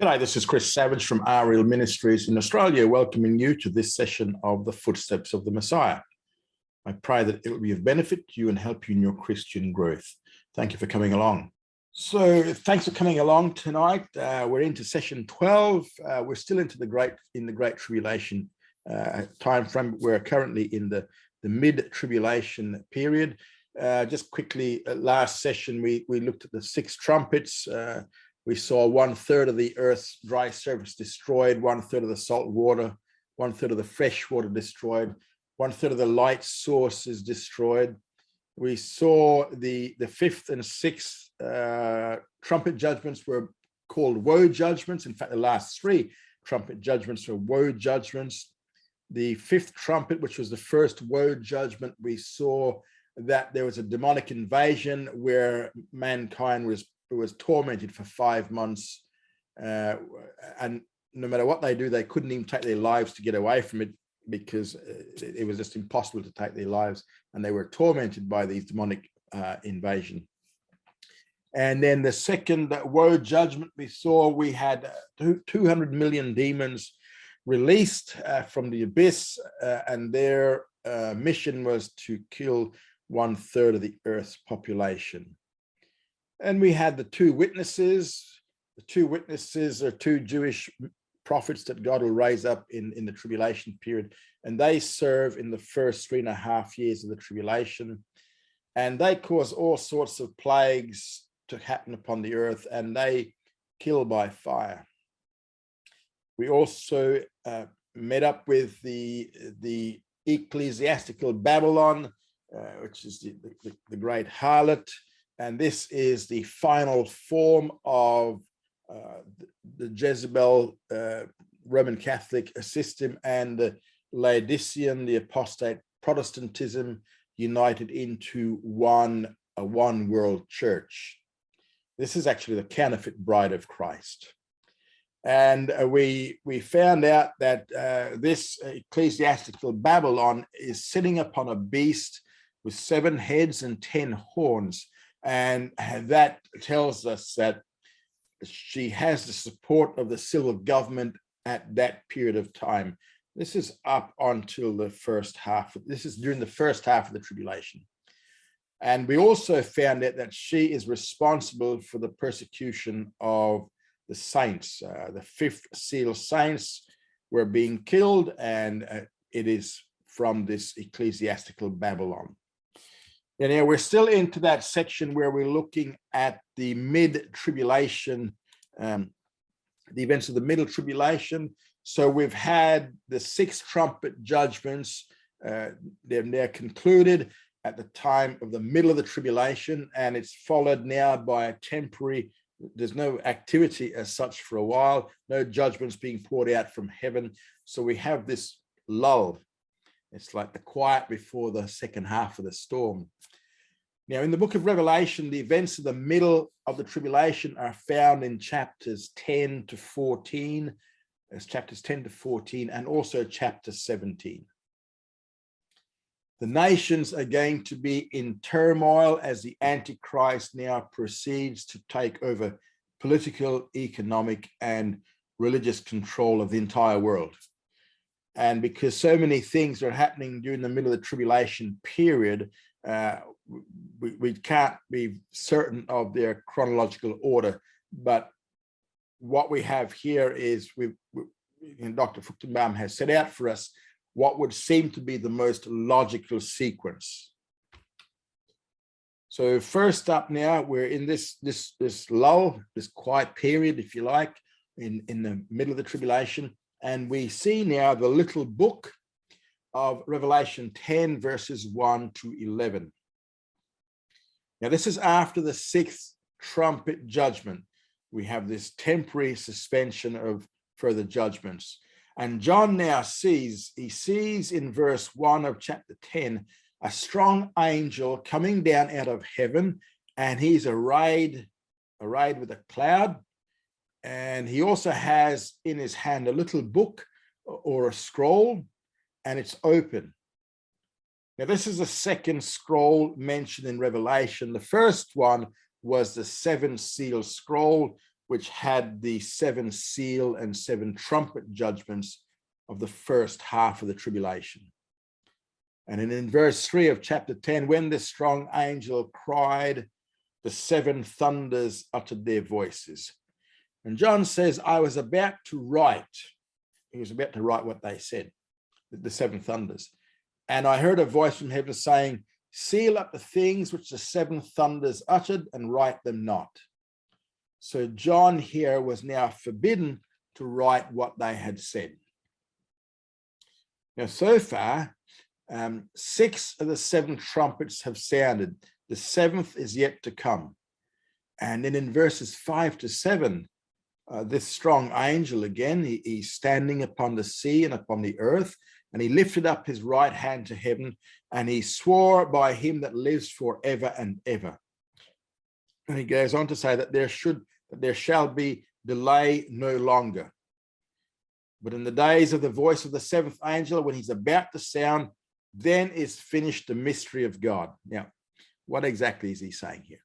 G'day, this is Chris Savage from RL Ministries in Australia, welcoming you to this session of the Footsteps of the Messiah. I pray that it will be of benefit to you and help you in your Christian growth. Thank you for coming along. So thanks for coming along tonight. We're into session 12. We're still into the Great Tribulation time frame. We're currently in the mid-tribulation period. Just quickly, last session, we looked at the six trumpets. We saw 1/3 of the earth's dry surface destroyed, 1/3 of the salt water, 1/3 of the fresh water destroyed, 1/3 of the light sources destroyed. We saw the fifth and sixth trumpet judgments were called woe judgments. In fact, the last three trumpet judgments were woe judgments. The fifth trumpet, which was the first woe judgment, we saw that there was a demonic invasion where mankind was tormented for 5 months, and no matter what they do, they couldn't even take their lives to get away from it, because it was just impossible to take their lives, and they were tormented by these demonic invasion. And then the second woe judgment we saw, we had 200 million demons released from the abyss, and their mission was to kill 1/3 of the earth's population. And we had the two witnesses. The two witnesses are two Jewish prophets that God will raise up in the tribulation period. And they serve in the first 3.5 years of the tribulation. And they cause all sorts of plagues to happen upon the earth, and they kill by fire. We also met up with the Ecclesiastical Babylon, which is the great harlot. And this is the final form of the Jezebel Roman Catholic system and the Laodicean, the apostate Protestantism, united into a one world church. This is actually the counterfeit bride of Christ. And we found out that this ecclesiastical Babylon is sitting upon a beast with 7 heads and 10 horns. And that tells us that she has the support of the civil government at that period of time. This is up until the first half. This is during the first half of the tribulation. And we also found out that she is responsible for the persecution of the saints. The fifth seal saints were being killed, and it is from this ecclesiastical Babylon. And now we're still into that section where we're looking at the mid-tribulation, the events of the middle tribulation. So we've had the 6 trumpet judgments. They're concluded at the time of the middle of the tribulation, and it's followed now by a temporary, there's no activity as such for a while, no judgments being poured out from heaven. So we have this lull. It's like the quiet before the second half of the storm. Now, in the book of Revelation, the events of the middle of the tribulation are found in chapters 10 to 14. There's chapters 10 to 14 and also chapter 17. The nations are going to be in turmoil as the Antichrist now proceeds to take over political, economic, and religious control of the entire world. And because so many things are happening during the middle of the tribulation period, we can't be certain of their chronological order. But what we have here is, Dr. Fruchtenbaum has set out for us what would seem to be the most logical sequence. So first up now, we're in this lull, this quiet period, if you like, in the middle of the tribulation. And we see now the little book of Revelation 10, verses 1 to 11. Now, this is after the 6th trumpet judgment. We have this temporary suspension of further judgments. And John now sees in verse 1 of chapter 10, a strong angel coming down out of heaven, and he's arrayed with a cloud. And he also has in his hand a little book or a scroll, and it's open. Now, this is the second scroll mentioned in Revelation. The first one was the 7 seal scroll, which had the 7 seal and 7 trumpet judgments of the first half of the tribulation. And in verse 3 of chapter 10, when the strong angel cried, the 7 thunders uttered their voices. And John says, I was about to write. He was about to write what they said, the 7 thunders. And I heard a voice from heaven saying, seal up the things which the 7 thunders uttered and write them not. So John here was now forbidden to write what they had said. Now, so far, 6 of the 7 trumpets have sounded. The 7th is yet to come. And then in verses 5 to 7, this strong angel again, he's standing upon the sea and upon the earth, and he lifted up his right hand to heaven, and he swore by him that lives forever and ever. And he goes on to say that there shall be delay no longer. But in the days of the voice of the 7th angel, when he's about to sound, then is finished the mystery of God. Now, what exactly is he saying here?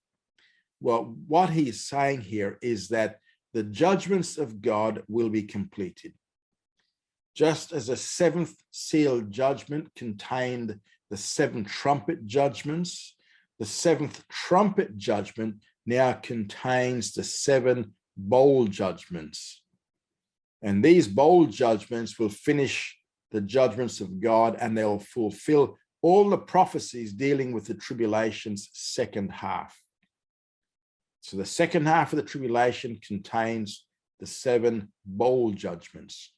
Well, what he's saying here is that the judgments of God will be completed. Just as a 7th seal judgment contained the 7 trumpet judgments, the 7th trumpet judgment now contains the 7 bowl judgments. And these bowl judgments will finish the judgments of God, and they'll fulfill all the prophecies dealing with the tribulation's second half. So the second half of the tribulation contains the 7 bowl judgments.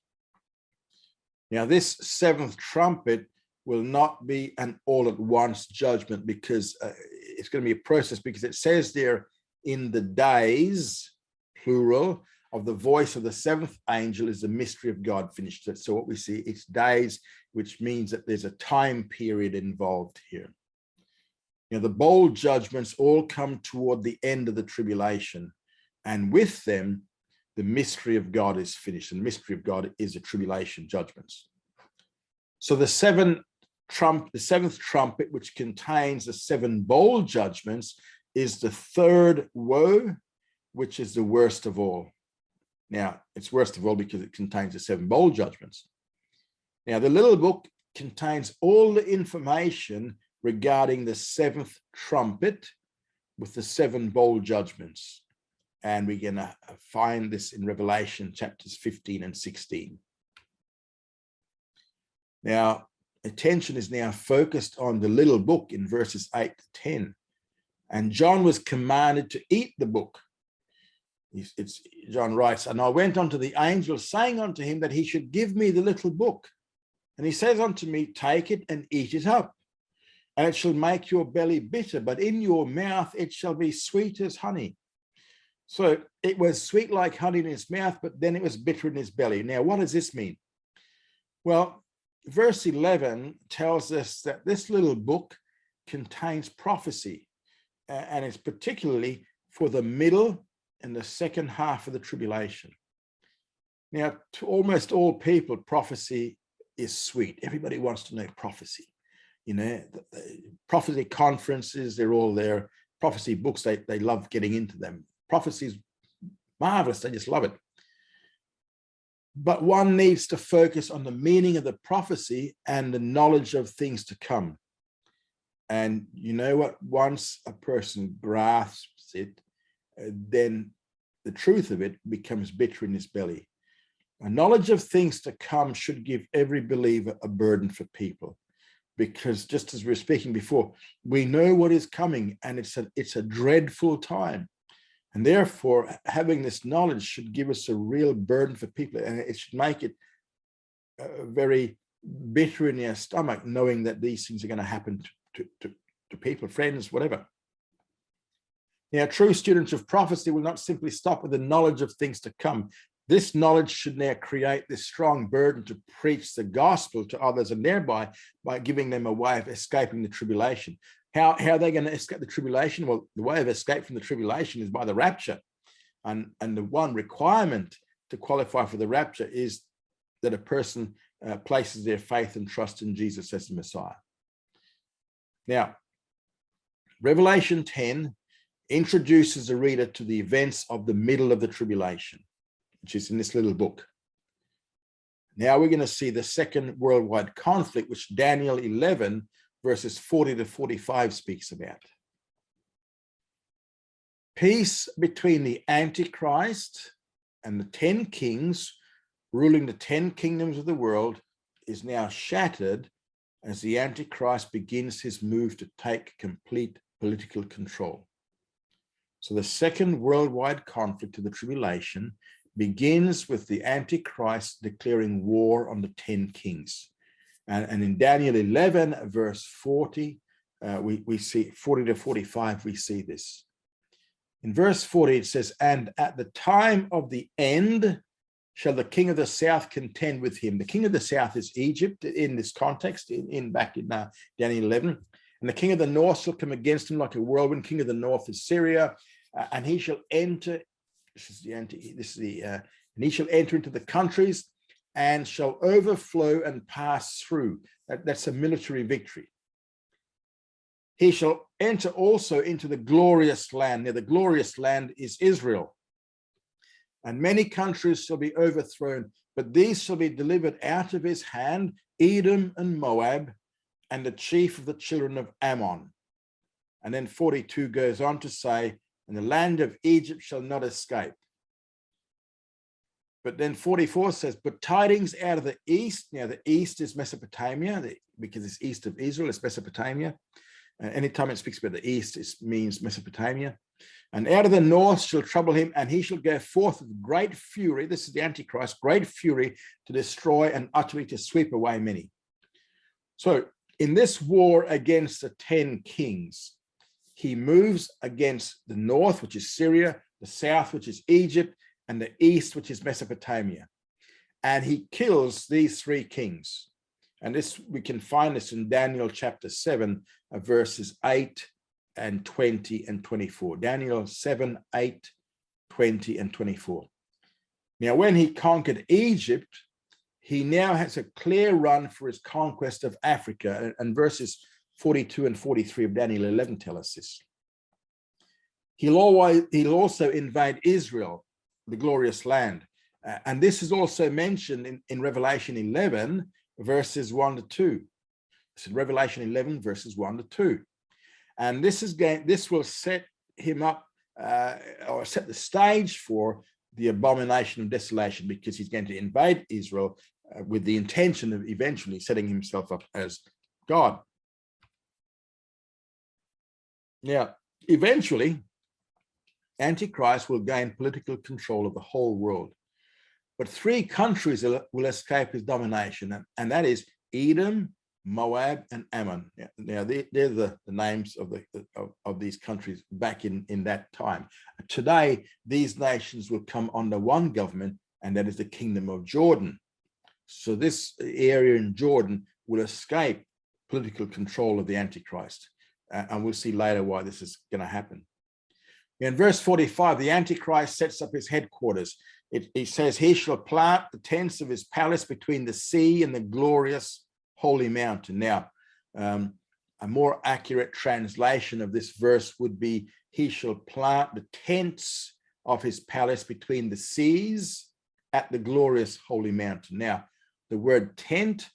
Now, this 7th trumpet will not be an all-at-once judgment, because it's going to be a process, because it says there, in the days, plural, of the voice of the 7th angel is the mystery of God finished. So what we see, it's days, which means that there's a time period involved here. You know, the bowl judgments all come toward the end of the tribulation, and with them, the mystery of God is finished. And the mystery of God is the tribulation judgments. So the 7th trumpet, which contains the 7 bowl judgments, is the 3rd woe, which is the worst of all. Now, it's worst of all because it contains the 7 bowl judgments. Now, the little book contains all the information regarding the 7th trumpet with the 7 bowl judgments. And we're going to find this in Revelation chapters 15 and 16. Now, attention is now focused on the little book in verses 8 to 10. And John was commanded to eat the book. John writes, and I went unto the angel, saying unto him that he should give me the little book. And he says unto me, take it and eat it up, and it shall make your belly bitter, but in your mouth it shall be sweet as honey. So it was sweet like honey in his mouth, but then it was bitter in his belly. Now, what does this mean? Well, verse 11 tells us that this little book contains prophecy, and it's particularly for the middle and the second half of the tribulation. Now, to almost all people, prophecy is sweet. Everybody wants to know prophecy. You know, the prophecy conferences, they're all there. Prophecy books, they love getting into them. Prophecy is marvelous. They just love it. But one needs to focus on the meaning of the prophecy and the knowledge of things to come. And you know what? Once a person grasps it, then the truth of it becomes bitter in his belly. A knowledge of things to come should give every believer a burden for people, because just as we were speaking before, we know what is coming, and it's a dreadful time. And therefore, having this knowledge should give us a real burden for people, and it should make it very bitter in their stomach, knowing that these things are going to happen to people, friends, whatever. Now, true students of prophecy will not simply stop with the knowledge of things to come. This knowledge should now create this strong burden to preach the gospel to others, and thereby by giving them a way of escaping the tribulation. How are they going to escape the tribulation? Well, the way of escape from the tribulation is by the rapture. And the one requirement to qualify for the rapture is that a person places their faith and trust in Jesus as the Messiah. Now, Revelation 10 introduces the reader to the events of the middle of the tribulation, which is in this little book. Now we're going to see the second worldwide conflict, which Daniel 11, verses 40 to 45 speaks about. Peace between the Antichrist and the 10 kings ruling the 10 kingdoms of the world is now shattered as the Antichrist begins his move to take complete political control. So the second worldwide conflict of the tribulation begins with the Antichrist declaring war on the 10 kings. And in Daniel 11, verse 40, we see 40 to 45, we see this. In verse 40, it says, and at the time of the end shall the king of the south contend with him. The king of the south is Egypt in this context, back in Daniel 11. And the king of the north shall come against him like a whirlwind. King of the north is Syria, and he shall enter. And he shall enter into the countries and shall overflow and pass through. That's a military victory. He shall enter also into the glorious land. Now, the glorious land is Israel. And many countries shall be overthrown, but these shall be delivered out of his hand, Edom and Moab, and the chief of the children of Ammon. And then 42 goes on to say, and the land of Egypt shall not escape. But then 44 says, but tidings out of the east. Now, the east is Mesopotamia, because it's east of Israel, it's Mesopotamia. Anytime it speaks about the east, it means Mesopotamia. And out of the north shall trouble him, and he shall go forth with great fury. This is the Antichrist, great fury to destroy and utterly to sweep away many. So in this war against the 10 kings, he moves against the north, which is Syria, the south, which is Egypt, and the east, which is Mesopotamia. And he kills these 3 kings. And this, we can find this in Daniel chapter 7, verses 8 and 20 and 24. Daniel 7, 8, 20 and 24. Now, when he conquered Egypt, he now has a clear run for his conquest of Africa. And verses 42 and 43 of Daniel 11 tell us this. He'll also invade Israel, the glorious land. And this is also mentioned in Revelation 11, verses 1 to 2. It's in Revelation 11, verses 1 to 2. And this will set him up, or set the stage for the abomination of desolation, because he's going to invade Israel with the intention of eventually setting himself up as God. Now, eventually, Antichrist will gain political control of the whole world. But 3 countries will escape his domination, and that is Edom, Moab, and Ammon. Now, they're the names of these countries back in that time. Today, these nations will come under one government, and that is the Kingdom of Jordan. So this area in Jordan will escape political control of the Antichrist. And we'll see later why this is going to happen. In verse 45, the Antichrist sets up his headquarters. It says, he shall plant the tents of his palace between the sea and the glorious holy mountain. Now, a more accurate translation of this verse would be, he shall plant the tents of his palace between the seas at the glorious holy mountain. Now, the word tent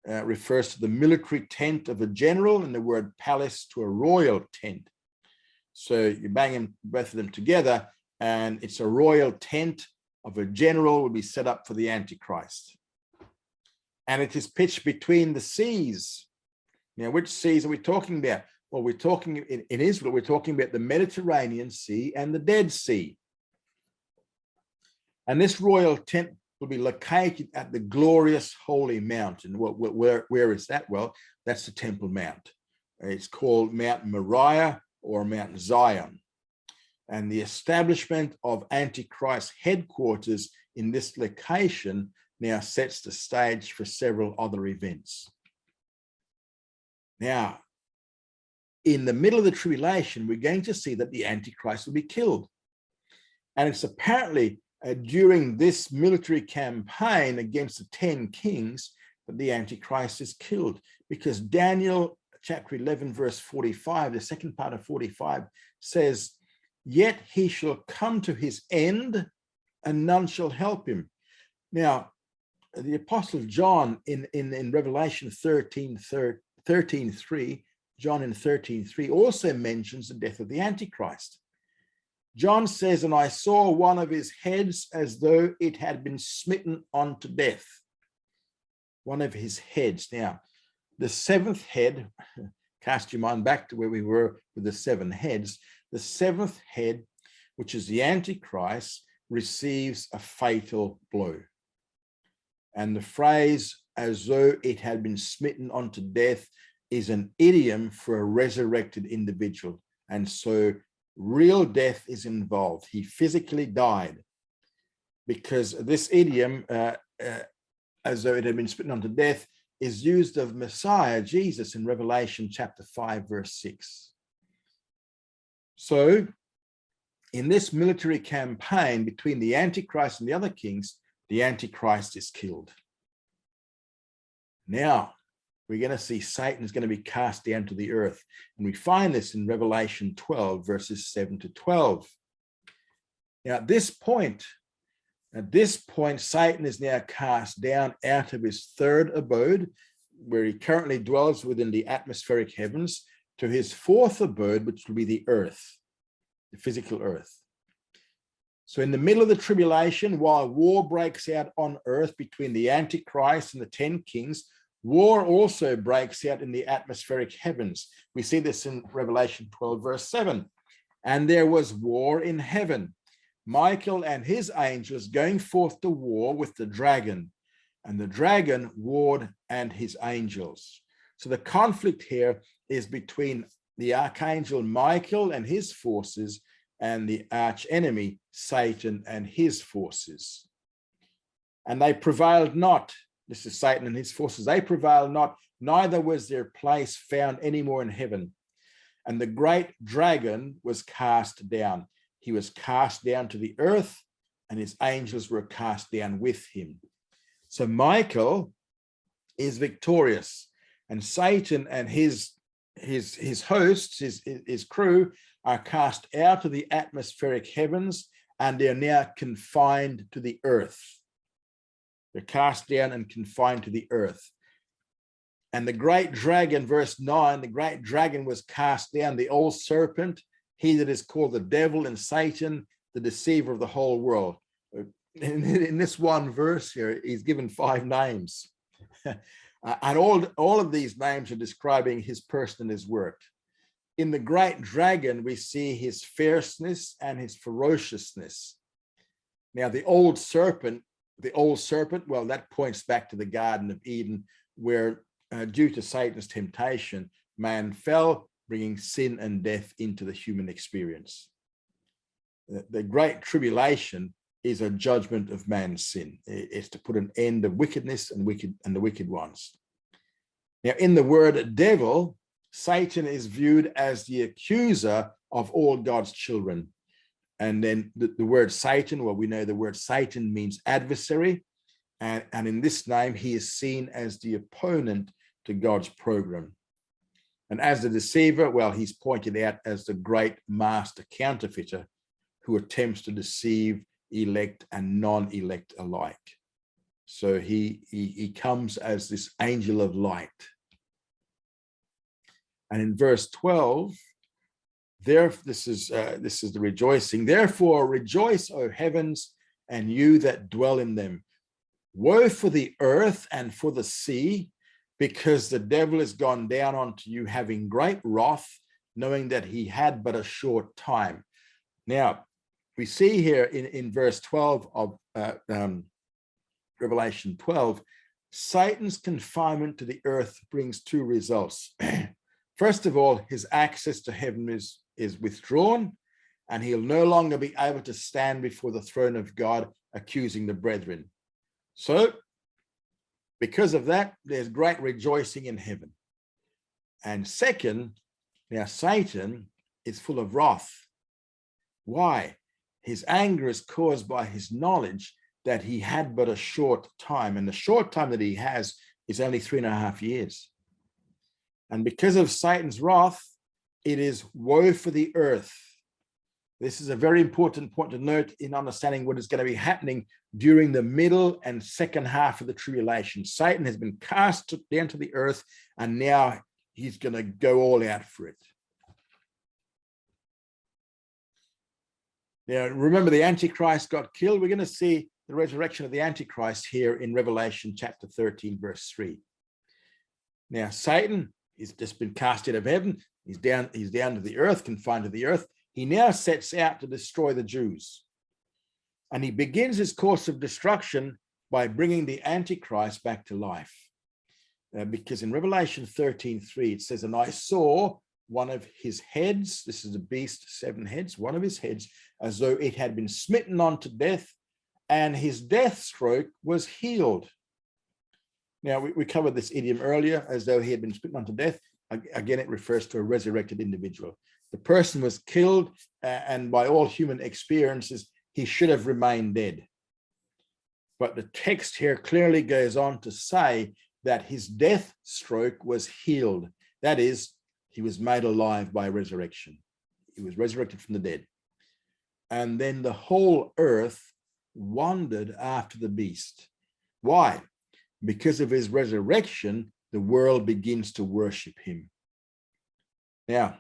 refers to the military tent of a general, and the word palace to a royal tent. So you bang both of them together, and it's a royal tent of a general will be set up for the Antichrist. And it is pitched between the seas. Now, which seas are we talking about? Well, we're talking in Israel, we're talking about the Mediterranean Sea and the Dead Sea. And this royal tent will be located at the glorious holy mountain. Well, where is that? Well, that's the Temple Mount. It's called Mount Moriah or Mount Zion. And the establishment of Antichrist headquarters in this location now sets the stage for several other events. Now, in the middle of the tribulation, we're going to see that the Antichrist will be killed. And it's apparently during this military campaign against the 10 kings that the Antichrist is killed, because Daniel chapter 11, verse 45, the second part of 45 says, yet he shall come to his end, and none shall help him. Now, the Apostle John in Revelation 13:3, John in 13:3 also mentions the death of the Antichrist. John says, and I saw one of his heads as though it had been smitten unto death. One of his heads. Now, the seventh head, cast your mind back to where we were with the seven heads. The seventh head, which is the Antichrist, receives a fatal blow. And the phrase, as though it had been smitten unto death, is an idiom for a resurrected individual. And so real death is involved. He physically died, because this idiom, as though it had been smitten unto death, is used of Messiah, Jesus, in Revelation chapter 5, verse 6. So in this military campaign between the Antichrist and the other kings, the Antichrist is killed. Now, we're going to see Satan is going to be cast down to the earth. And we find this in Revelation 12, verses 7 to 12. Now, at this point, Satan is now cast down out of his third abode, where he currently dwells within the atmospheric heavens, to his fourth abode, which will be the earth, the physical earth. So in the middle of the tribulation, while war breaks out on earth between the Antichrist and the 10 kings, war also breaks out in the atmospheric heavens. We see this in Revelation 12, verse 7. And there was war in heaven, Michael and his angels going forth to war with the dragon, and the dragon warred and his angels. So the conflict here is between the archangel Michael and his forces and the arch enemy Satan and his forces. And they prevailed not. This is Satan and his forces. They prevailed not, neither was their place found any more in heaven. And the great dragon was cast down. He was cast down to the earth, and his angels were cast down with him. So Michael is victorious, and Satan and his hosts, his crew, are cast out of the atmospheric heavens, and they're now confined to the earth. They're cast down and confined to the earth. And the great dragon, verse 9, the great dragon was cast down, the old serpent, he that is called the devil and Satan, the deceiver of the whole world. In this one verse here, he's given 5 names. And all of these names are describing his person and his work. In the great dragon, we see his fierceness and his ferociousness. Now, the old serpent, well, that points back to the Garden of Eden, where due to Satan's temptation, man fell, bringing sin and death into the human experience. The Great Tribulation is a judgment of man's sin. It's to put an end of wickedness and the wicked ones. Now, in the word devil, Satan is viewed as the accuser of all God's children. And then the word Satan, well, we know the word Satan means adversary. And in this name, he is seen as the opponent to God's program. And as the deceiver, well, he's pointed out as the great master counterfeiter who attempts to deceive elect and non-elect alike. So he comes as this angel of light. And in verse 12, this is the rejoicing. Therefore rejoice, O heavens, and you that dwell in them. Woe for the earth and for the sea, because the devil is gone down unto you, having great wrath, knowing that he had but a short time. Now, we see here in verse 12 of Revelation 12, Satan's confinement to the earth brings 2 results. First of all, his access to heaven is withdrawn, and he'll no longer be able to stand before the throne of God accusing the brethren. So, because of that, there's great rejoicing in heaven. And second, now Satan is full of wrath. Why? His anger is caused by his knowledge that he had but a short time, and the short time that he has is only 3.5 years. And because of Satan's wrath, it is woe for the earth. This is a very important point to note in understanding what is going to be happening during the middle and second half of the tribulation. Satan has been cast down to the earth, and now he's going to go all out for it. Now, remember, the Antichrist got killed. We're going to see the resurrection of the Antichrist here in Revelation chapter 13, verse 3. Now, Satan has just been cast out of heaven. He's down to the earth, confined to the earth. He now sets out to destroy the Jews. And he begins his course of destruction by bringing the Antichrist back to life. Because in Revelation 13:3, it says, and I saw one of his heads, this is a beast, 7 heads, one of his heads, as though it had been smitten unto death, and his death stroke was healed. Now, we covered this idiom earlier, as though he had been smitten unto death. Again, it refers to a resurrected individual. The person was killed, and by all human experiences, he should have remained dead. But the text here clearly goes on to say that his death stroke was healed. That is, he was made alive by resurrection. He was resurrected from the dead. And then the whole earth wondered after the beast. Why? Because of his resurrection, the world begins to worship him. Now,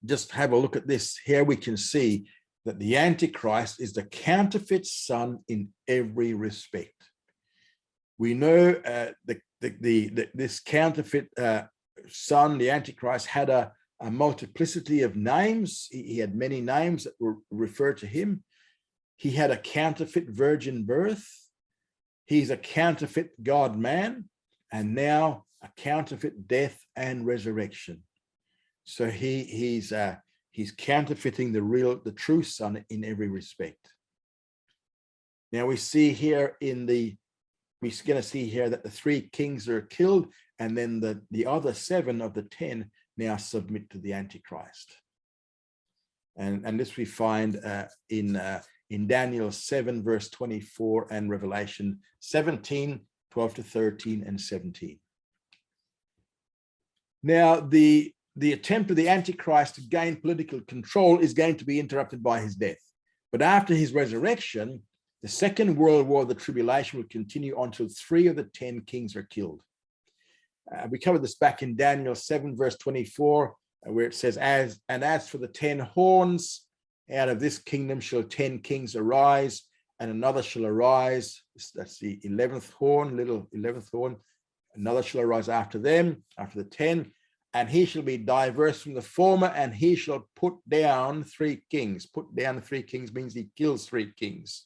just have a look at this. Here we can see that the Antichrist is the counterfeit son in every respect. We know this counterfeit son, the Antichrist, had a multiplicity of names. He had many names that were referred to him. He had a counterfeit virgin birth. He's a counterfeit God-man, and now a counterfeit death and resurrection. So he's counterfeiting the true son in every respect. Now we see here we're going to see here that the 3 kings are killed, and then the other 7 of the 10 now submit to the Antichrist. And this we find in Daniel 7, verse 24, and Revelation 17, 12 to 13, and 17. Now, the attempt of the Antichrist to gain political control is going to be interrupted by his death. But after his resurrection, the Second World War, the tribulation, will continue until 3 of the 10 kings are killed. We covered this back in Daniel 7, verse 24, where it says, as for the 10 horns, out of this kingdom shall 10 kings arise, and another shall arise. That's the 11th horn, little 11th horn. Another shall arise after them, after the 10, and he shall be diverse from the former, and he shall put down 3 kings. Put down 3 kings means he kills 3 kings.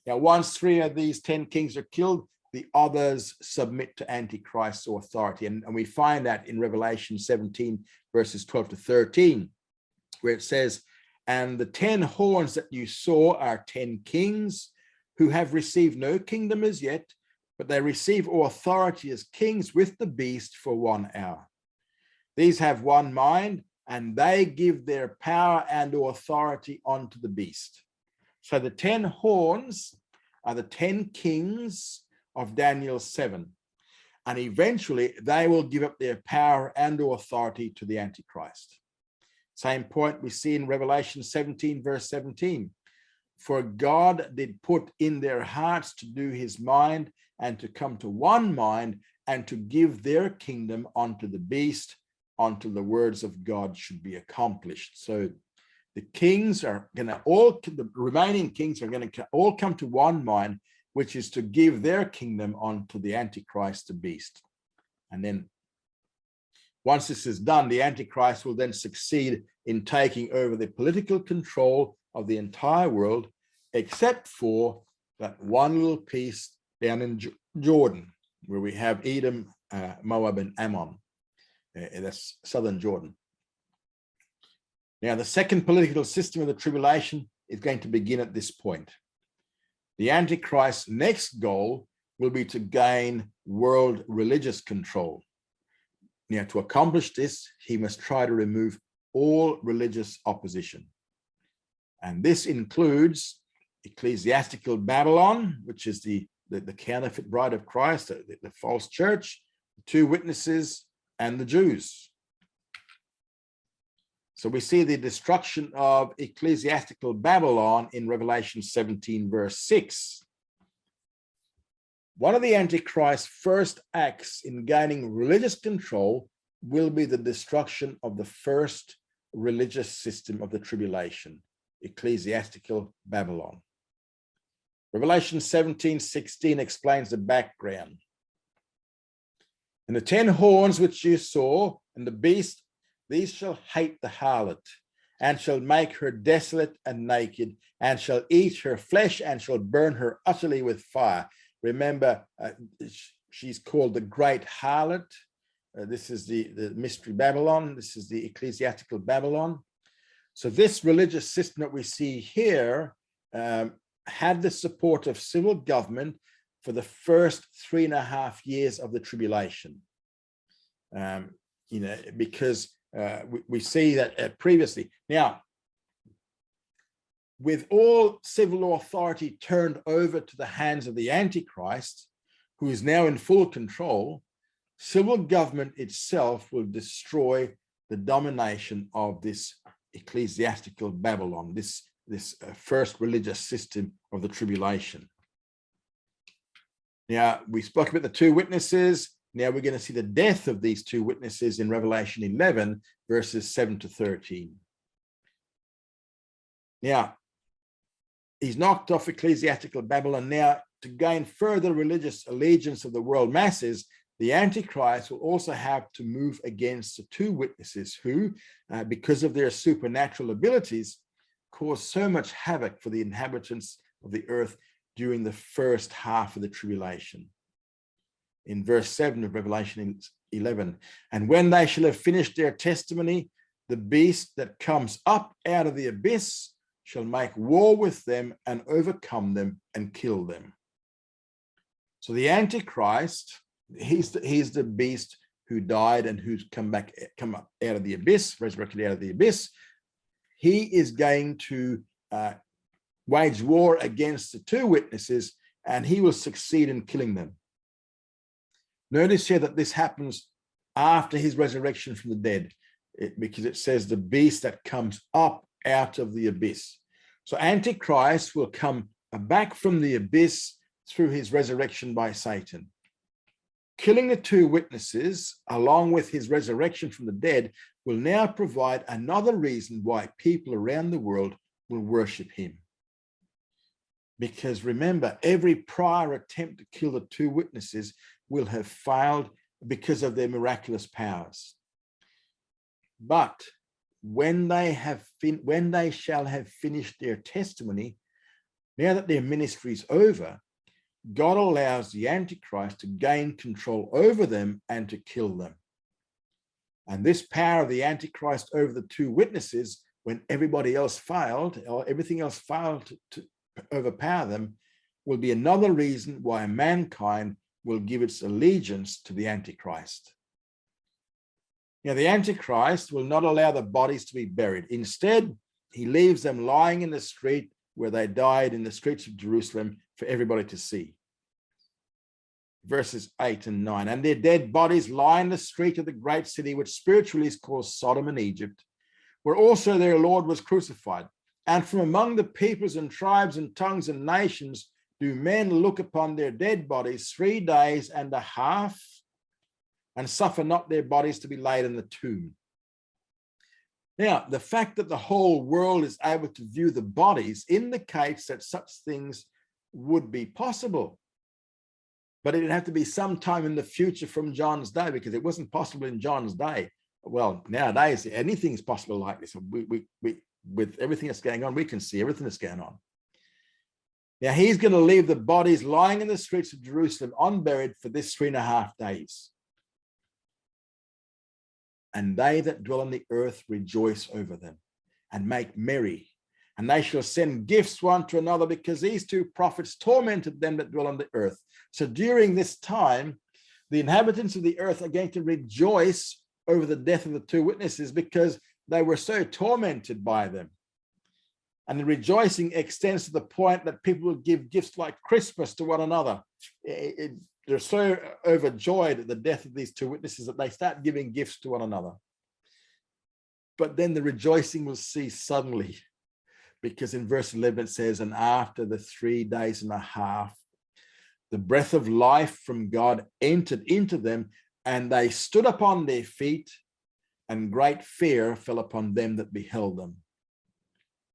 Now, once 3 of these 10 kings are killed, the others submit to Antichrist's authority. And we find that in Revelation 17, verses 12 to 13, where it says, and the 10 horns that you saw are 10 kings who have received no kingdom as yet, but they receive authority as kings with the beast for 1 hour. These have one mind, and they give their power and authority unto the beast. So the 10 horns are the 10 kings of Daniel 7. And eventually they will give up their power and authority to the Antichrist. Same point we see in Revelation 17, verse 17. For God did put in their hearts to do his mind, and to come to one mind, and to give their kingdom unto the beast, until the words of God should be accomplished. So the kings are going to the remaining kings are going to all come to one mind, which is to give their kingdom unto the Antichrist, the beast. And then once this is done, the Antichrist will then succeed in taking over the political control of the entire world, except for that one little piece down in Jordan, where we have Edom, Moab, and Ammon. That's southern Jordan. Now, the second political system of the tribulation is going to begin at this point. The Antichrist's next goal will be to gain world religious control. Now, to accomplish this, he must try to remove all religious opposition. And this includes ecclesiastical Babylon, which is the counterfeit bride of Christ, the false church, the 2 witnesses, and the Jews. So we see the destruction of ecclesiastical Babylon in Revelation 17, verse 6. One of the Antichrist's first acts in gaining religious control will be the destruction of the first religious system of the tribulation, ecclesiastical Babylon. Revelation 17:16 explains the background. And the 10 horns which you saw, and the beast, these shall hate the harlot, and shall make her desolate and naked, and shall eat her flesh, and shall burn her utterly with fire. Remember, she's called the great harlot. This is the mystery Babylon. This is the ecclesiastical Babylon. So this religious system that we see here had the support of civil government for the first 3.5 years of the tribulation. Because we see that previously. Now, with all civil authority turned over to the hands of the Antichrist, who is now in full control, civil government itself will destroy the domination of this ecclesiastical Babylon, this first religious system of the tribulation. Now, we spoke about the two witnesses. Now we're going to see the death of these two witnesses in Revelation 11, verses 7 to 13. Now, he's knocked off ecclesiastical Babylon. Now, to gain further religious allegiance of the world masses, the Antichrist will also have to move against the two witnesses who, because of their supernatural abilities, caused so much havoc for the inhabitants of the earth during the first half of the tribulation. In verse 7 of Revelation 11, and when they shall have finished their testimony, the beast that comes up out of the abyss shall make war with them and overcome them and kill them. So the Antichrist, he's the beast who died and who's come up out of the abyss, resurrected out of the abyss. He is going to wage war against the two witnesses, and he will succeed in killing them. Notice here that this happens after his resurrection from the dead, because it says the beast that comes up out of the abyss. So Antichrist will come back from the abyss through his resurrection by Satan. Killing the two witnesses, along with his resurrection from the dead, will now provide another reason why people around the world will worship him. Because remember, every prior attempt to kill the two witnesses will have failed because of their miraculous powers. But when they shall have finished their testimony, now that their ministry is over, God allows the Antichrist to gain control over them and to kill them. And this power of the Antichrist over the two witnesses, when everybody else failed, or everything else failed to overpower them, will be another reason why mankind will give its allegiance to the Antichrist. Now, the Antichrist will not allow the bodies to be buried. Instead, he leaves them lying in the street where they died, in the streets of Jerusalem, for everybody to see. Verses 8 and 9, and their dead bodies lie in the street of the great city, which spiritually is called Sodom and Egypt, where also their Lord was crucified. And from among the peoples and tribes and tongues and nations do men look upon their dead bodies 3 days and a half, and suffer not their bodies to be laid in the tomb. Now, the fact that the whole world is able to view the bodies indicates that such things would be possible. But it'd have to be sometime in the future from John's day, because it wasn't possible in John's day. Well, nowadays, anything's possible like this. We with everything that's going on, we can see everything that's going on. Now, he's going to leave the bodies lying in the streets of Jerusalem unburied for this 3.5 days. And they that dwell on the earth rejoice over them and make merry. And they shall send gifts one to another, because these two prophets tormented them that dwell on the earth. So during this time, the inhabitants of the earth are going to rejoice over the death of the two witnesses, because they were so tormented by them. And the rejoicing extends to the point that people will give gifts like Christmas to one another. They're so overjoyed at the death of these two witnesses that they start giving gifts to one another. But then the rejoicing will cease suddenly, because in verse 11 it says, and after the 3 days and a half, the breath of life from God entered into them, and they stood upon their feet, and great fear fell upon them that beheld them.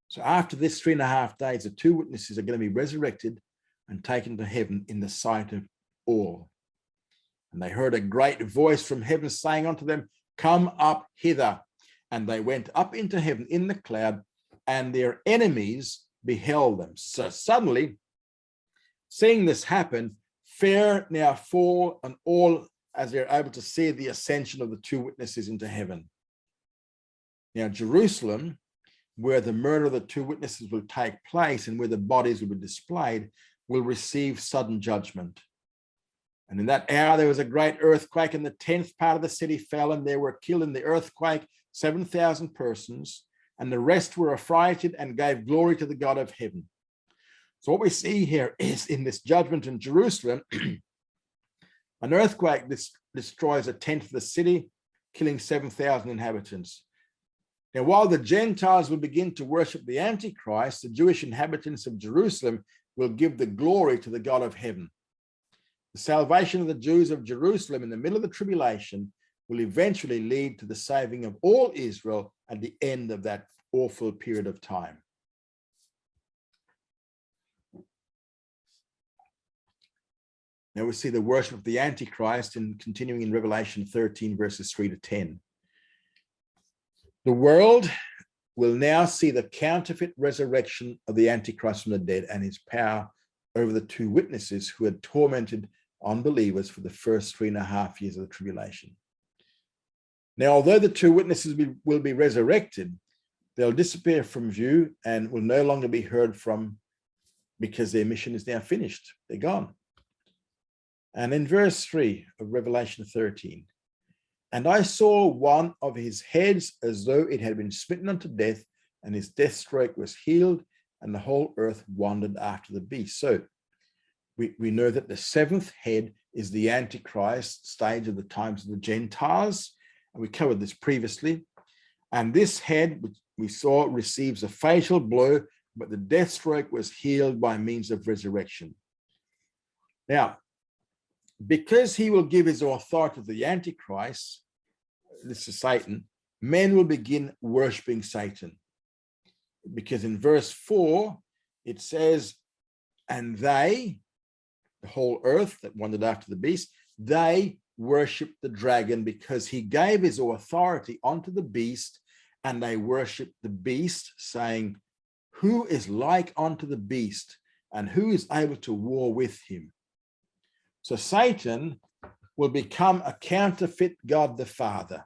So after this 3.5 days, the 2 witnesses are going to be resurrected and taken to heaven in the sight of all. And they heard a great voice from heaven saying unto them, come up hither. And they went up into heaven in the cloud, and their enemies beheld them. So suddenly, seeing this happen, fear now fall on all as they're able to see the ascension of the 2 witnesses into heaven. Now, Jerusalem, where the murder of the 2 witnesses will take place and where the bodies will be displayed, will receive sudden judgment. And in that hour, there was a great earthquake, and the 10th part of the city fell, and there were killed in the earthquake 7,000 persons, and the rest were affrighted and gave glory to the God of heaven. So what we see here is in this judgment in Jerusalem, an earthquake destroys 1/10 of the city, killing 7,000 inhabitants. Now, while the Gentiles will begin to worship the Antichrist, the Jewish inhabitants of Jerusalem will give the glory to the God of heaven. The salvation of the Jews of Jerusalem in the middle of the tribulation will eventually lead to the saving of all Israel at the end of that awful period of time. Now we see the worship of the Antichrist and continuing in Revelation 13, verses 3 to 10. The world will now see the counterfeit resurrection of the Antichrist from the dead and his power over the 2 witnesses who had tormented unbelievers for the first 3.5 years of the tribulation. Now, although the 2 witnesses will be resurrected, they'll disappear from view and will no longer be heard from because their mission is now finished. They're gone. And in verse 3 of Revelation 13, and I saw one of his heads as though it had been smitten unto death, and his death stroke was healed, and the whole earth wandered after the beast. So we know that the 7th head is the Antichrist stage of the times of the Gentiles. And we covered this previously. And this head, which we saw, receives a fatal blow, but the death stroke was healed by means of resurrection. Now, because he will give his authority to the Antichrist, this is Satan, men will begin worshiping Satan. Because in verse 4, it says, and they, the whole earth that wandered after the beast, they worshiped the dragon because he gave his authority unto the beast, and they worshiped the beast, saying, who is like unto the beast, and who is able to war with him? So Satan will become a counterfeit God the Father.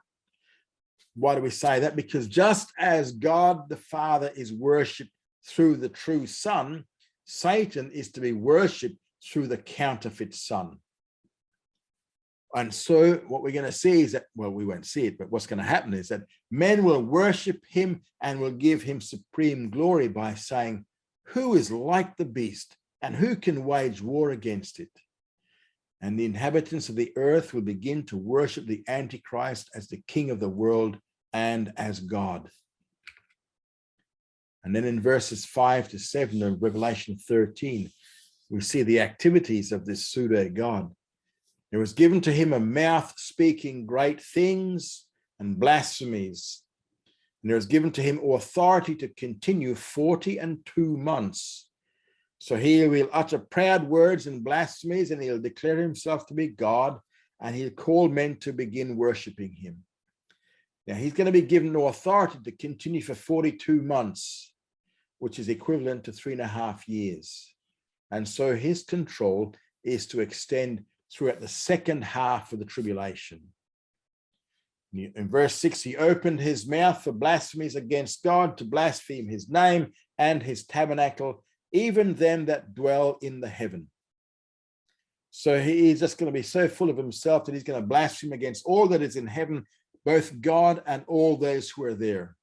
Why do we say that? Because just as God the Father is worshipped through the true Son, Satan is to be worshipped through the counterfeit Son. And so what we're going to see is that, well, we won't see it, but what's going to happen is that men will worship him and will give him supreme glory by saying, who is like the beast, and who can wage war against it? And the inhabitants of the earth will begin to worship the Antichrist as the king of the world and as God. And then in verses 5 to 7 of Revelation 13, we see the activities of this pseudo-God. There was given to him a mouth speaking great things and blasphemies. And there was given to him authority to continue 42 months. So he will utter proud words and blasphemies, and he'll declare himself to be God, and he'll call men to begin worshiping him. Now he's going to be given authority to continue for 42 months, which is equivalent to 3.5 years. And so his control is to extend throughout the second half of the tribulation. In verse 6, he opened his mouth for blasphemies against God, to blaspheme his name and his tabernacle, even them that dwell in the heaven. So he is just going to be so full of himself that he's going to blaspheme against all that is in heaven, both God and all those who are there.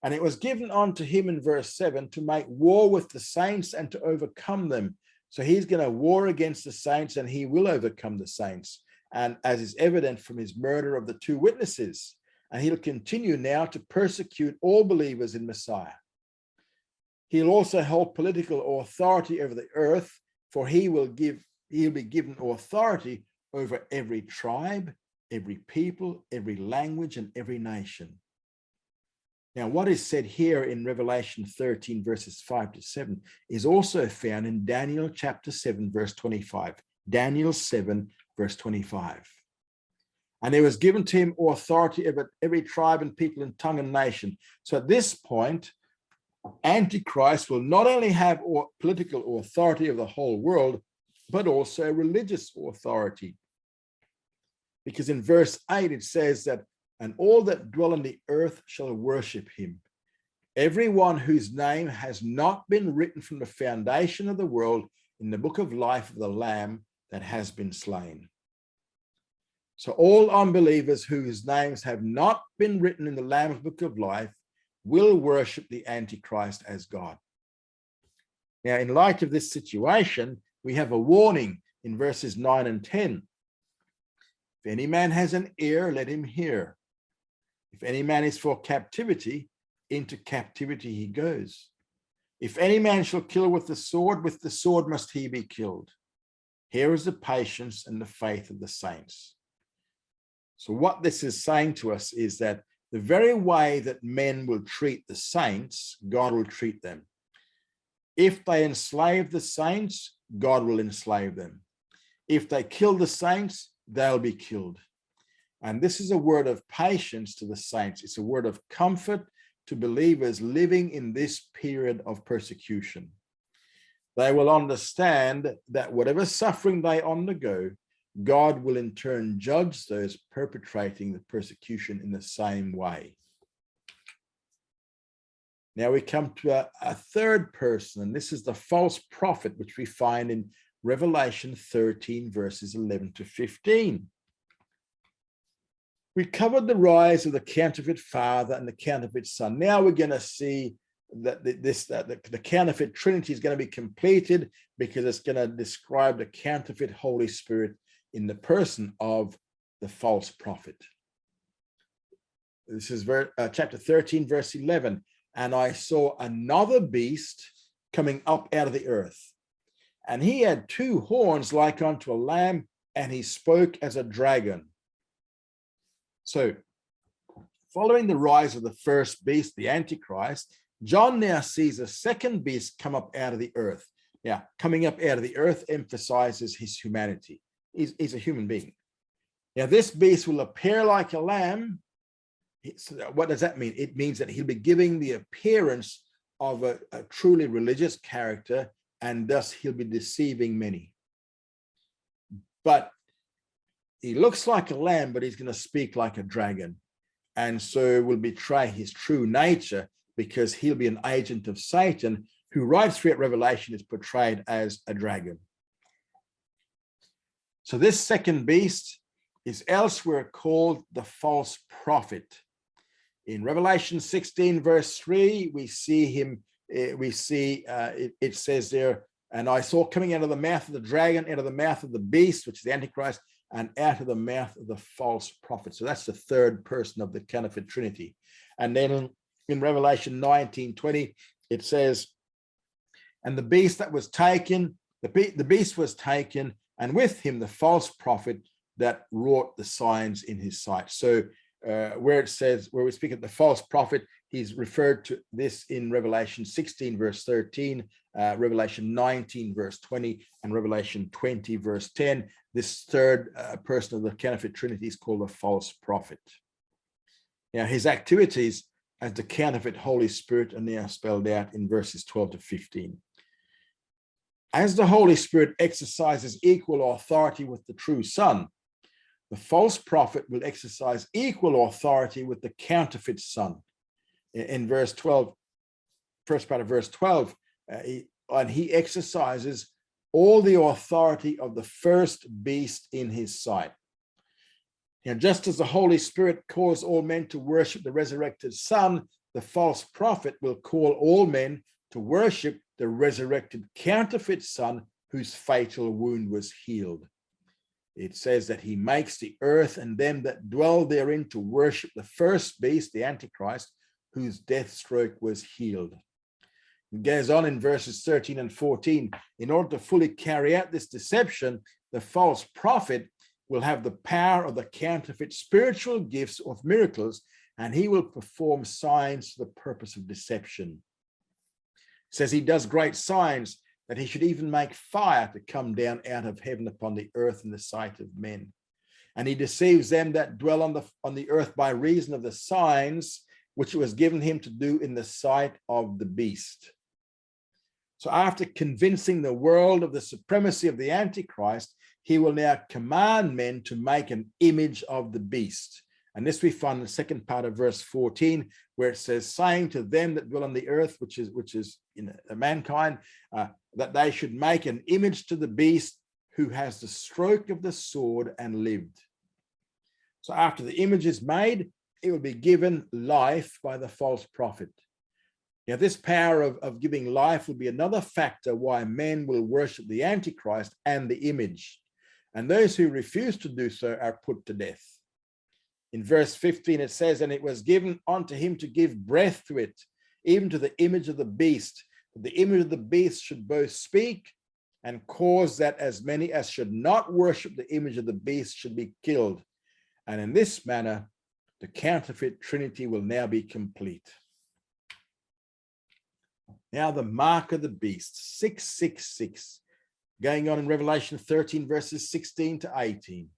And it was given unto him in verse 7 to make war with the saints and to overcome them. So he's going to war against the saints, and he will overcome the saints. And as is evident from his murder of the 2 witnesses, and he'll continue now to persecute all believers in Messiah. He'll also hold political authority over the earth, for he'll be given authority over every tribe, every people, every language, and every nation. Now, what is said here in Revelation 13, verses 5 to 7, is also found in Daniel chapter 7, verse 25. Daniel 7, verse 25. And there was given to him authority over every tribe and people and tongue and nation. So at this point, Antichrist will not only have political authority of the whole world, but also religious authority. Because in verse 8, it says that, and all that dwell on the earth shall worship him. Everyone whose name has not been written from the foundation of the world in the book of life of the Lamb that has been slain. So all unbelievers whose names have not been written in the Lamb's book of life will worship the Antichrist as God. Now, in light of this situation, we have a warning in verses 9 and 10. If any man has an ear, let him hear. If any man is for captivity, into captivity he goes. If any man shall kill with the sword must he be killed. Here is the patience and the faith of the saints. So what this is saying to us is that the very way that men will treat the saints, God will treat them. If they enslave the saints, God will enslave them. If they kill the saints, they'll be killed. And this is a word of patience to the saints. It's a word of comfort to believers living in this period of persecution. They will understand that whatever suffering they undergo, God will in turn judge those perpetrating the persecution in the same way. Now we come to a third person, and this is the false prophet, which we find in Revelation 13, verses 11 to 15. We covered the rise of the counterfeit father and the counterfeit son. Now we're going to see that the counterfeit trinity is going to be completed, because it's going to describe the counterfeit Holy Spirit in the person of the false prophet. This is chapter 13, verse 11. And I saw another beast coming up out of the earth, and he had two horns like unto a lamb, and he spoke as a dragon. So, following the rise of the first beast, the Antichrist, John now sees a second beast come up out of the earth. Now, coming up out of the earth emphasizes his humanity. He's a human being. Now, this beast will appear like a lamb. What does that mean? It means that he'll be giving the appearance of a truly religious character, and thus he'll be deceiving many. But he looks like a lamb, but he's going to speak like a dragon, and so will betray his true nature, because he'll be an agent of Satan, who right throughout Revelation is portrayed as a dragon. So this second beast is elsewhere called the false prophet. In Revelation 16, verse 3, we see him, it says there, and I saw coming out of the mouth of the dragon, out of the mouth of the beast, which is the Antichrist, and out of the mouth of the false prophet. So that's the third person of the counterfeit trinity. And then in Revelation 19:20, it says, and the beast that was taken, the beast was taken, and with him the false prophet that wrought the signs in his sight. So where it says, where we speak of the false prophet, he's referred to this in Revelation 16, verse 13, Revelation 19, verse 20, and Revelation 20, verse 10. This third person of the counterfeit trinity is called the false prophet. Now, his activities as the counterfeit Holy Spirit are now spelled out in verses 12 to 15. As the Holy Spirit exercises equal authority with the true Son, the false prophet will exercise equal authority with the counterfeit son. In verse 12, first part of verse 12, and he exercises all the authority of the first beast in his sight. Now, just as the Holy Spirit calls all men to worship the resurrected Son, the false prophet will call all men to worship the resurrected counterfeit son, whose fatal wound was healed. It says that he makes the earth and them that dwell therein to worship the first beast, the Antichrist, whose death stroke was healed. It goes on in verses 13 and 14. In order to fully carry out this deception, the false prophet will have the power of the counterfeit spiritual gifts of miracles, and he will perform signs for the purpose of deception. It says he does great signs, that he should even make fire to come down out of heaven upon the earth in the sight of men. And he deceives them that dwell on the earth by reason of the signs which it was given him to do in the sight of the beast. So after convincing the world of the supremacy of the Antichrist, he will now command men to make an image of the beast. And this we find in the second part of verse 14, where it says, saying to them that dwell on the earth, which is mankind, that they should make an image to the beast who has the stroke of the sword and lived. So after the image is made, it will be given life by the false prophet. Now, this power of giving life will be another factor why men will worship the Antichrist and the image. And those who refuse to do so are put to death. In verse 15, it says, and it was given unto him to give breath to it, even to the image of the beast. That the image of the beast should both speak and cause that as many as should not worship the image of the beast should be killed. And in this manner, the counterfeit trinity will now be complete. Now the mark of the beast, 666, going on in Revelation 13, verses 16 to 18.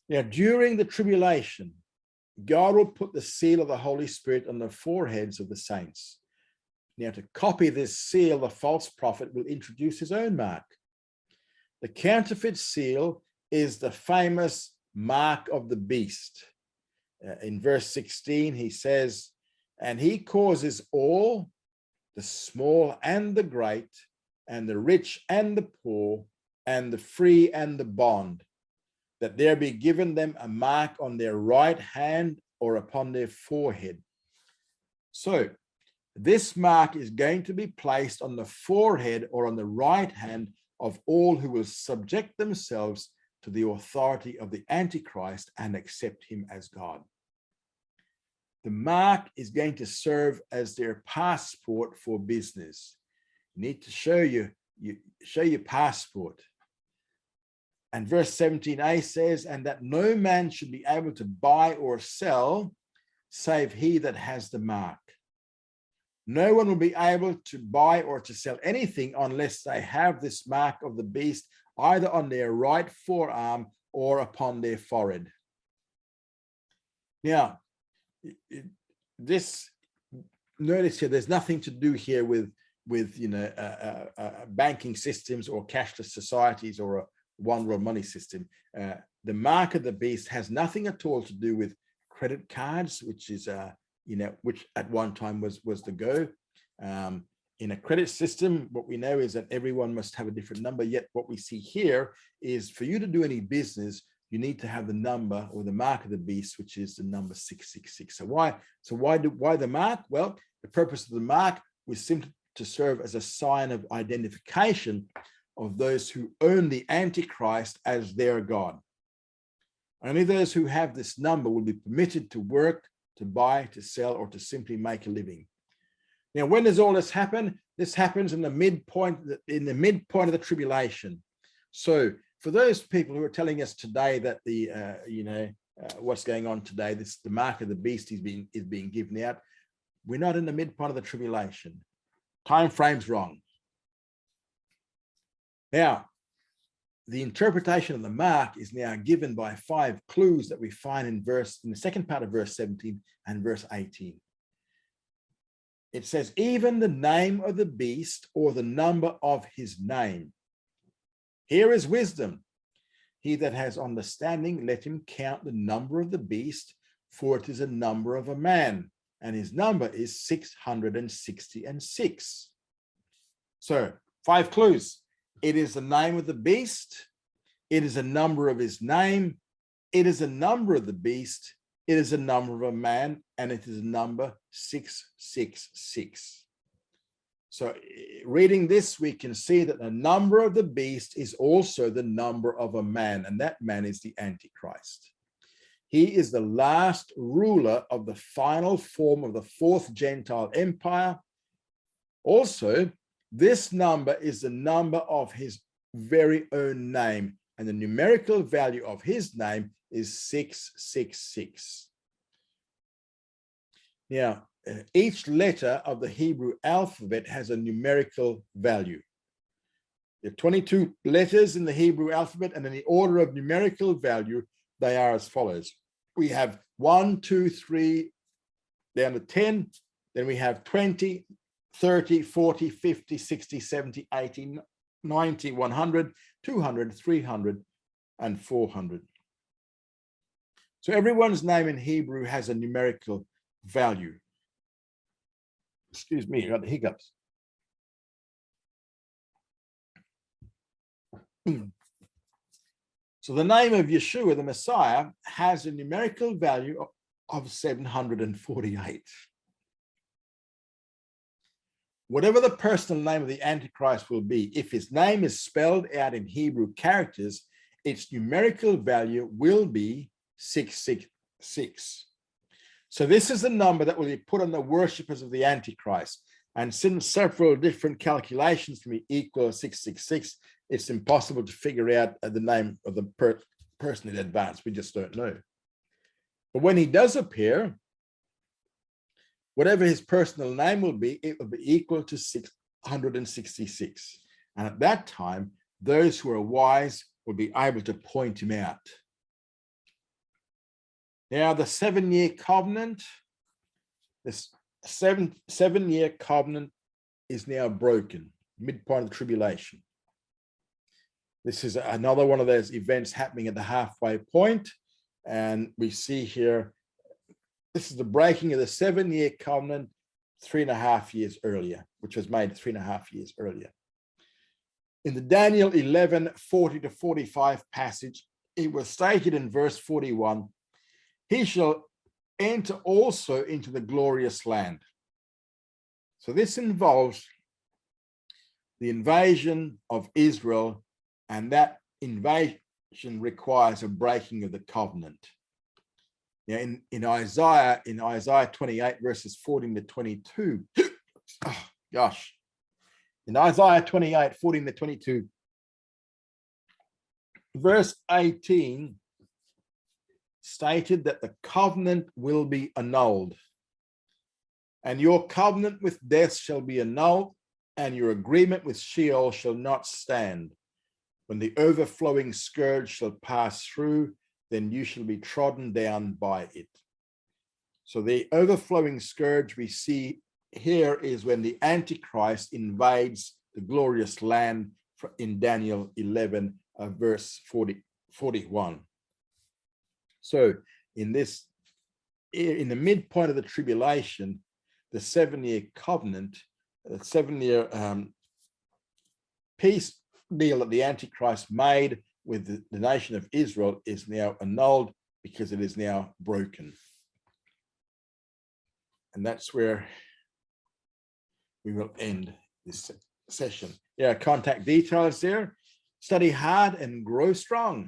Now, during the tribulation, God will put the seal of the Holy Spirit on the foreheads of the saints. Now, to copy this seal, the false prophet will introduce his own mark. The counterfeit seal is the famous mark of the beast. In verse 16, he says, and he causes all, the small and the great, and the rich and the poor, and the free and the bond, that there be given them a mark on their right hand or upon their forehead. So this mark is going to be placed on the forehead or on the right hand of all who will subject themselves to the authority of the Antichrist and accept him as God. The mark is going to serve as their passport for business. You need to show your passport. And verse 17a says, and that no man should be able to buy or sell save he that has the mark. No one will be able to buy or to sell anything unless they have this mark of the beast either on their right forearm or upon their forehead. Now, this, notice here, there's nothing to do here with banking systems or cashless societies or a one world money system. The mark of the beast has nothing at all to do with credit cards, which is which at one time was the go. In a credit system, what we know is that everyone must have a different number. Yet what we see here is for you to do any business, you need to have the number or the mark of the beast, which is the number 666. So why the mark? Well, the purpose of the mark was simply to serve as a sign of identification of those who own the Antichrist as their God. Only those who have this number will be permitted to work, to buy, to sell, or to simply make a living. Now, when does all this happen? This happens in the midpoint of the tribulation. So for those people who are telling us today that what's going on today, the mark of the beast is being given out, we're not in the midpoint of the tribulation. Time frame's wrong. Now, the interpretation of the mark is now given by 5 clues that we find in the second part of verse 17 and verse 18. It says, even the name of the beast or the number of his name. Here is wisdom. He that has understanding, let him count the number of the beast, for it is a number of a man, and his number is 666. So 5 clues. It is the name of the beast. It is a number of his name. It is a number of the beast. It is a number of a man, and it is a number 666. So reading this, we can see that the number of the beast is also the number of a man, and that man is the Antichrist. He is the last ruler of the final form of the fourth Gentile empire. Also, this number is the number of his very own name, and the numerical value of his name is 666. Now, each letter of the Hebrew alphabet has a numerical value. There are 22 letters in the Hebrew alphabet, and in the order of numerical value, they are as follows. We have 1, 2, 3, down to 10. Then we have 20, 30, 40, 50, 60, 70, 80, 90, 100, 200, 300, and 400. So everyone's name in Hebrew has a numerical value. Excuse me, I got the hiccups. So the name of Yeshua, the Messiah, has a numerical value of 748. Whatever the personal name of the Antichrist will be, if his name is spelled out in Hebrew characters, its numerical value will be 666. So this is the number that will be put on the worshippers of the Antichrist. And since several different calculations can be equal to 666, it's impossible to figure out the name of the person in advance. We just don't know. But when he does appear, whatever his personal name will be, it will be equal to 666. And at that time, those who are wise will be able to point him out. Now, the 7-year covenant, this seven-year covenant is now broken, midpoint of the tribulation. This is another one of those events happening at the halfway point. And we see here, this is the breaking of the 7-year covenant 3.5 years earlier, which was made 3.5 years earlier. In the Daniel 11, 40 to 45 passage, it was stated in verse 41, he shall enter also into the glorious land. So this involves the invasion of Israel, and that invasion requires a breaking of the covenant. Now, in Isaiah 28, verses 14 to 22, oh, gosh. In Isaiah 28, 14 to 22, verse 18 stated that the covenant will be annulled. And your covenant with death shall be annulled, and your agreement with Sheol shall not stand. When the overflowing scourge shall pass through, then you shall be trodden down by it. So the overflowing scourge we see here is when the Antichrist invades the glorious land in Daniel 11, verse 41. So in the midpoint of the tribulation, the 7-year covenant, the 7-year peace deal that the Antichrist made with the nation of Israel is now annulled because it is now broken. And that's where we will end this session. Yeah, contact details there. Study hard and grow strong.